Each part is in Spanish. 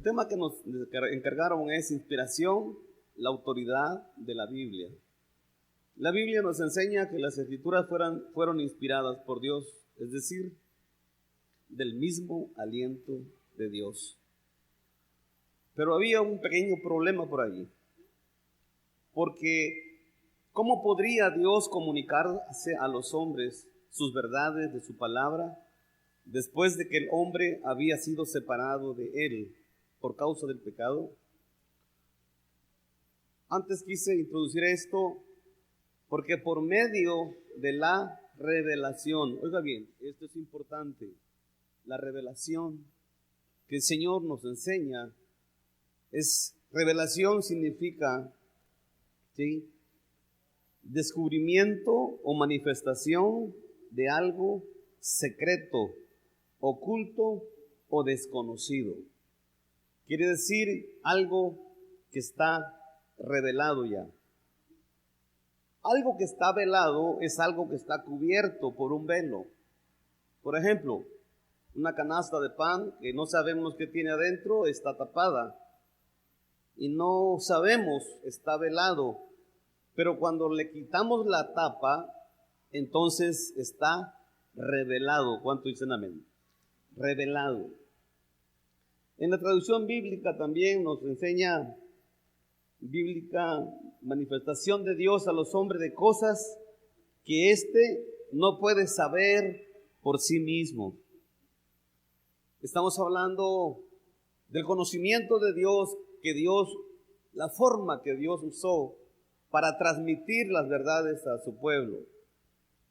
El tema que nos encargaron es inspiración, la autoridad de la Biblia. La Biblia nos enseña que las escrituras fueron inspiradas por Dios, es decir, del mismo aliento de Dios. Pero había un pequeño problema por allí, porque ¿cómo podría Dios comunicarse a los hombres sus verdades de su palabra después de que el hombre había sido separado de él por causa del pecado? Antes quise introducir esto porque por medio de la revelación, oiga bien, esto es importante, la revelación que el Señor nos enseña, revelación significa, ¿sí?, descubrimiento o manifestación de algo secreto, oculto o desconocido. Quiere decir algo que está revelado ya. Algo que está velado es algo que está cubierto por un velo. Por ejemplo, una canasta de pan que no sabemos qué tiene adentro está tapada y no sabemos, está velado. Pero cuando le quitamos la tapa, entonces está revelado. ¿Cuánto dicen amén? Revelado. En la traducción bíblica también nos enseña bíblica manifestación de Dios a los hombres de cosas que éste no puede saber por sí mismo. Estamos hablando del conocimiento de Dios, la forma que Dios usó para transmitir las verdades a su pueblo.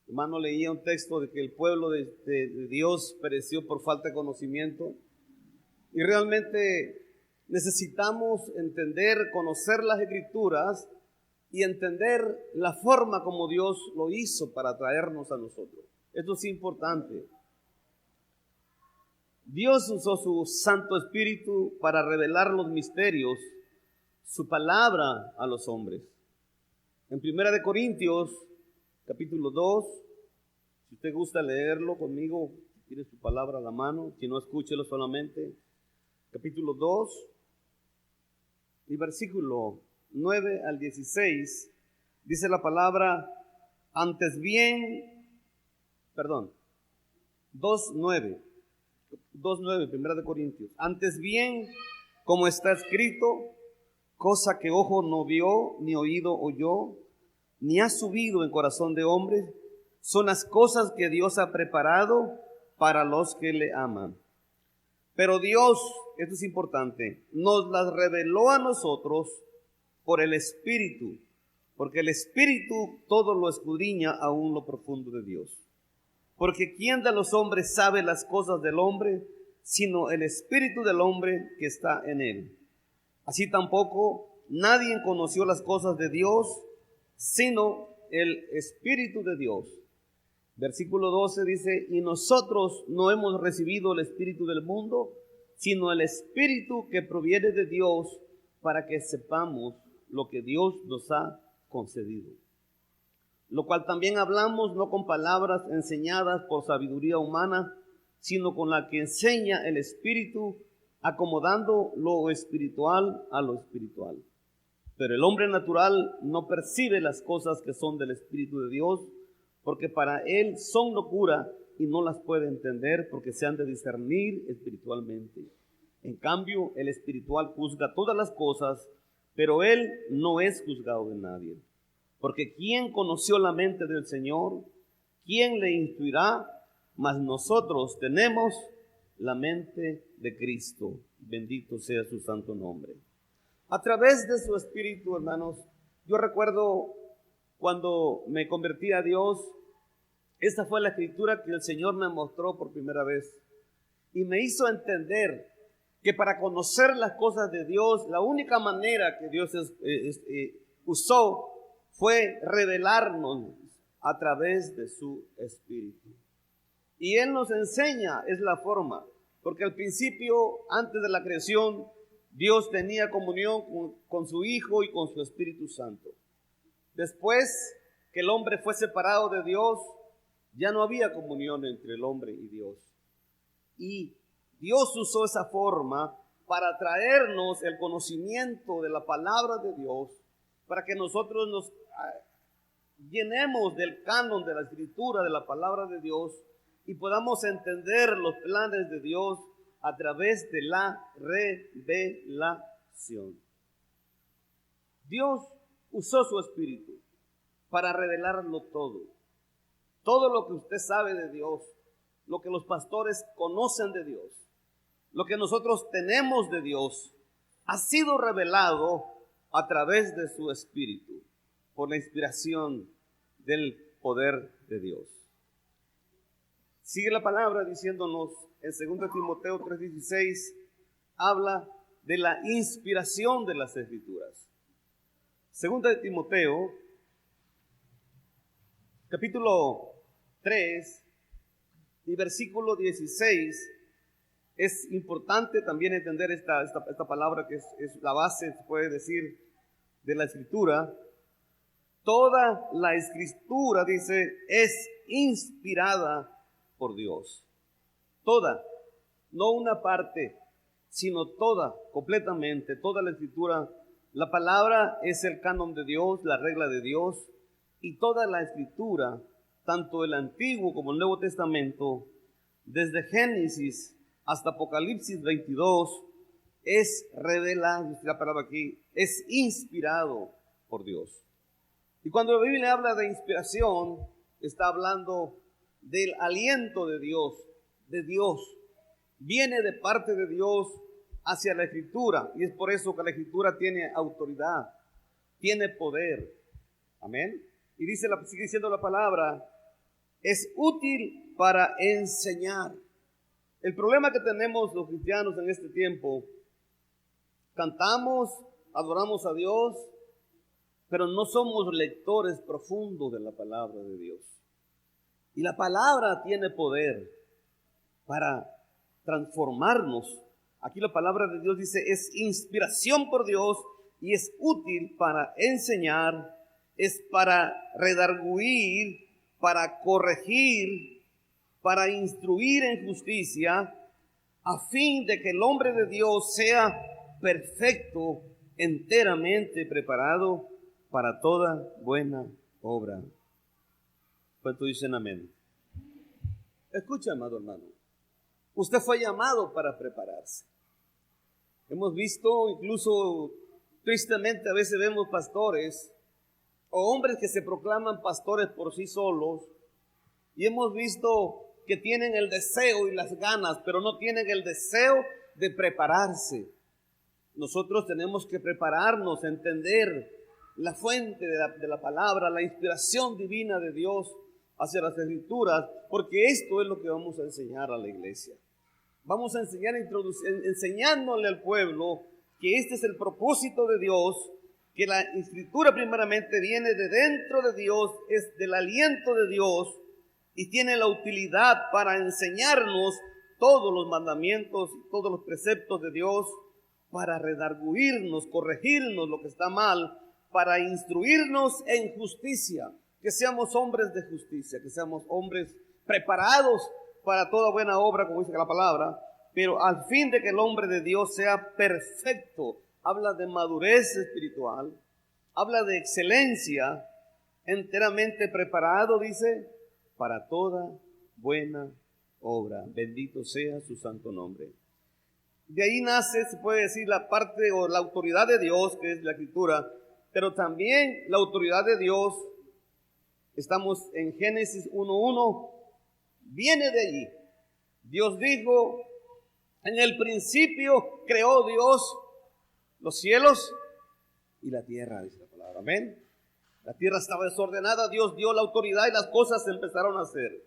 Hermano, leía un texto de que el pueblo de Dios pereció por falta de conocimiento. Y realmente necesitamos entender, conocer las Escrituras y entender la forma como Dios lo hizo para traernos a nosotros. Esto es importante. Dios usó su Santo Espíritu para revelar los misterios, su palabra a los hombres. En 1 Corintios, capítulo 2, si usted gusta leerlo conmigo, tiene su palabra a la mano, si no, escúchelo solamente. Capítulo 2, y versículo 9 al 16, dice la palabra, 2.9, 1 Corintios. Antes bien, como está escrito, cosa que ojo no vio, ni oído oyó, ni ha subido en corazón de hombre, son las cosas que Dios ha preparado para los que le aman. Pero Dios, esto es importante, nos las reveló a nosotros por el Espíritu, porque el Espíritu todo lo escudriña aún lo profundo de Dios. Porque ¿quién de los hombres sabe las cosas del hombre, sino el Espíritu del hombre que está en él? Así tampoco nadie conoció las cosas de Dios, sino el Espíritu de Dios. Versículo 12 dice, y nosotros no hemos recibido el Espíritu del mundo, sino el Espíritu que proviene de Dios, para que sepamos lo que Dios nos ha concedido. Lo cual también hablamos no con palabras enseñadas por sabiduría humana, sino con la que enseña el Espíritu, acomodando lo espiritual a lo espiritual. Pero el hombre natural no percibe las cosas que son del Espíritu de Dios, porque para él son locura y no las puede entender, porque se han de discernir espiritualmente. En cambio, el espiritual juzga todas las cosas, pero él no es juzgado de nadie. Porque ¿quién conoció la mente del Señor? ¿Quién le instruirá? Mas nosotros tenemos la mente de Cristo. Bendito sea su santo nombre. A través de su Espíritu, hermanos, yo recuerdo cuando me convertí a Dios, esta fue la escritura que el Señor me mostró por primera vez y me hizo entender que para conocer las cosas de Dios, la única manera que Dios usó fue revelarnos a través de su Espíritu. Y Él nos enseña, es la forma, porque al principio, antes de la creación, Dios tenía comunión con su Hijo y con su Espíritu Santo. Después que el hombre fue separado de Dios, ya no había comunión entre el hombre y Dios. Y Dios usó esa forma para traernos el conocimiento de la palabra de Dios, para que nosotros nos llenemos del canon de la escritura, de la palabra de Dios, y podamos entender los planes de Dios a través de la revelación. Dios usó su espíritu para revelarlo todo. Todo lo que usted sabe de Dios, lo que los pastores conocen de Dios, lo que nosotros tenemos de Dios, ha sido revelado a través de su espíritu, por la inspiración del poder de Dios. Sigue la palabra diciéndonos en 2 Timoteo 3:16, habla de la inspiración de las escrituras. 2 Timoteo, capítulo 3 y versículo 16, es importante también entender esta palabra que es la base, se puede decir, de la escritura. Toda la escritura, dice, es inspirada por Dios. Toda, no una parte, sino toda, completamente, toda la escritura. La palabra es el canon de Dios, la regla de Dios, y toda la escritura, tanto el Antiguo como el Nuevo Testamento, desde Génesis hasta Apocalipsis 22, es revelado, dice la palabra aquí, es inspirado por Dios. Y cuando la Biblia habla de inspiración, está hablando del aliento de Dios, viene de parte de Dios hacia la escritura, y es por eso que la escritura tiene autoridad, tiene poder. Amén. Y sigue diciendo la palabra, es útil para enseñar. El problema que tenemos los cristianos en este tiempo, cantamos, adoramos a Dios, pero no somos lectores profundos de la palabra de Dios. Y la palabra tiene poder para transformarnos. Aquí la palabra de Dios dice, es inspiración por Dios y es útil para enseñar, es para redarguir, para corregir, para instruir en justicia, a fin de que el hombre de Dios sea perfecto, enteramente preparado para toda buena obra. ¿Cuántos dicen amén? Escucha, amado hermano, usted fue llamado para prepararse. Hemos visto, incluso tristemente a veces vemos pastores o hombres que se proclaman pastores por sí solos, y hemos visto que tienen el deseo y las ganas, pero no tienen el deseo de prepararse. Nosotros tenemos que prepararnos, entender la fuente de la palabra, la inspiración divina de Dios hacia las escrituras, porque esto es lo que vamos a enseñar a la iglesia. Vamos a enseñar, enseñándole al pueblo que este es el propósito de Dios, que la escritura primeramente viene de dentro de Dios, es del aliento de Dios, y tiene la utilidad para enseñarnos todos los mandamientos y todos los preceptos de Dios, para redarguirnos, corregirnos lo que está mal, para instruirnos en justicia, que seamos hombres de justicia, que seamos hombres preparados para toda buena obra, como dice la palabra, pero al fin de que el hombre de Dios sea perfecto. Habla de madurez espiritual, habla de excelencia, enteramente preparado, dice, para toda buena obra. Bendito sea su santo nombre. De ahí nace, se puede decir, la parte o la autoridad de Dios, que es la escritura, pero también la autoridad de Dios, estamos en Génesis 1:1, viene de allí. Dios dijo, en el principio creó Dios los cielos y la tierra, dice la palabra. Amén. La tierra estaba desordenada, Dios dio la autoridad y las cosas se empezaron a hacer.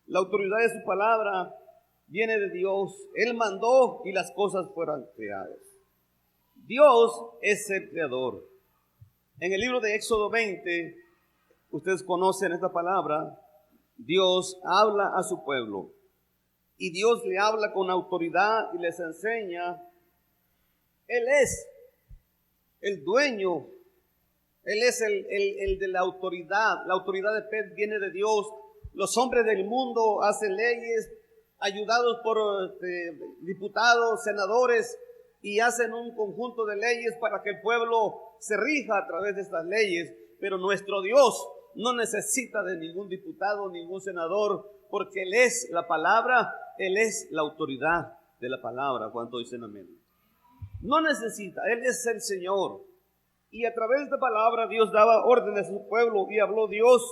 La autoridad de su palabra viene de Dios. Él mandó y las cosas fueron creadas. Dios es el creador. En el libro de Éxodo 20, ustedes conocen esta palabra, Dios habla a su pueblo. Y Dios le habla con autoridad y les enseña. Él es el dueño, Él es el de la autoridad. La autoridad de Pedro viene de Dios. Los hombres del mundo hacen leyes, ayudados por diputados, senadores, y hacen un conjunto de leyes para que el pueblo se rija a través de estas leyes. Pero nuestro Dios no necesita de ningún diputado, ningún senador, porque Él es la palabra, Él es la autoridad de la palabra. ¿Cuánto dicen amén? No necesita, Él es el Señor. Y a través de esta palabra Dios daba órdenes a su pueblo, y habló Dios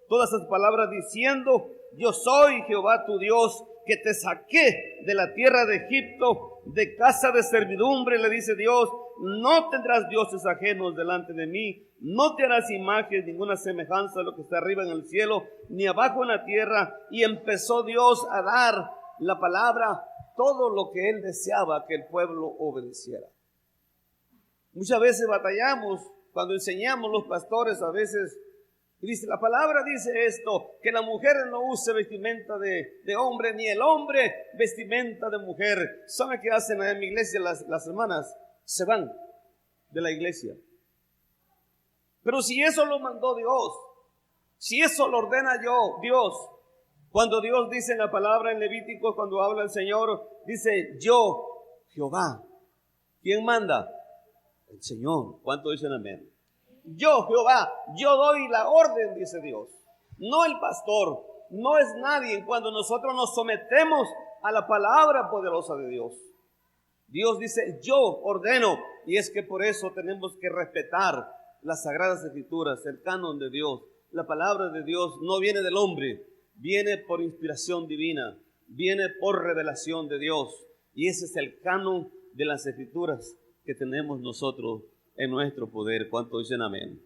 todas esas palabras diciendo: yo soy Jehová tu Dios, que te saqué de la tierra de Egipto, de casa de servidumbre. Le dice Dios: no tendrás dioses ajenos delante de mí, no te harás imagen, ninguna semejanza de lo que está arriba en el cielo, ni abajo en la tierra. Y empezó Dios a dar la palabra, todo lo que Él deseaba que el pueblo obedeciera. Muchas veces batallamos cuando enseñamos los pastores, a veces dice, la palabra dice esto, que la mujer no use vestimenta de hombre, ni el hombre vestimenta de mujer. ¿Sabe qué hacen en mi iglesia las hermanas? Se van de la iglesia. Pero si eso lo mandó Dios, si eso lo ordena Dios, cuando Dios dice en la palabra en Levítico, cuando habla el Señor, dice: yo, Jehová. ¿Quién manda? El Señor. ¿Cuánto dicen amén? Yo, Jehová, yo doy la orden, dice Dios. No el pastor, no es nadie. Cuando nosotros nos sometemos a la palabra poderosa de Dios, Dios dice: yo ordeno. Y es que por eso tenemos que respetar las sagradas escrituras, el canon de Dios. La palabra de Dios no viene del hombre, viene por inspiración divina, viene por revelación de Dios. Y ese es el canon de las escrituras que tenemos nosotros en nuestro poder. ¿Cuánto dicen amén?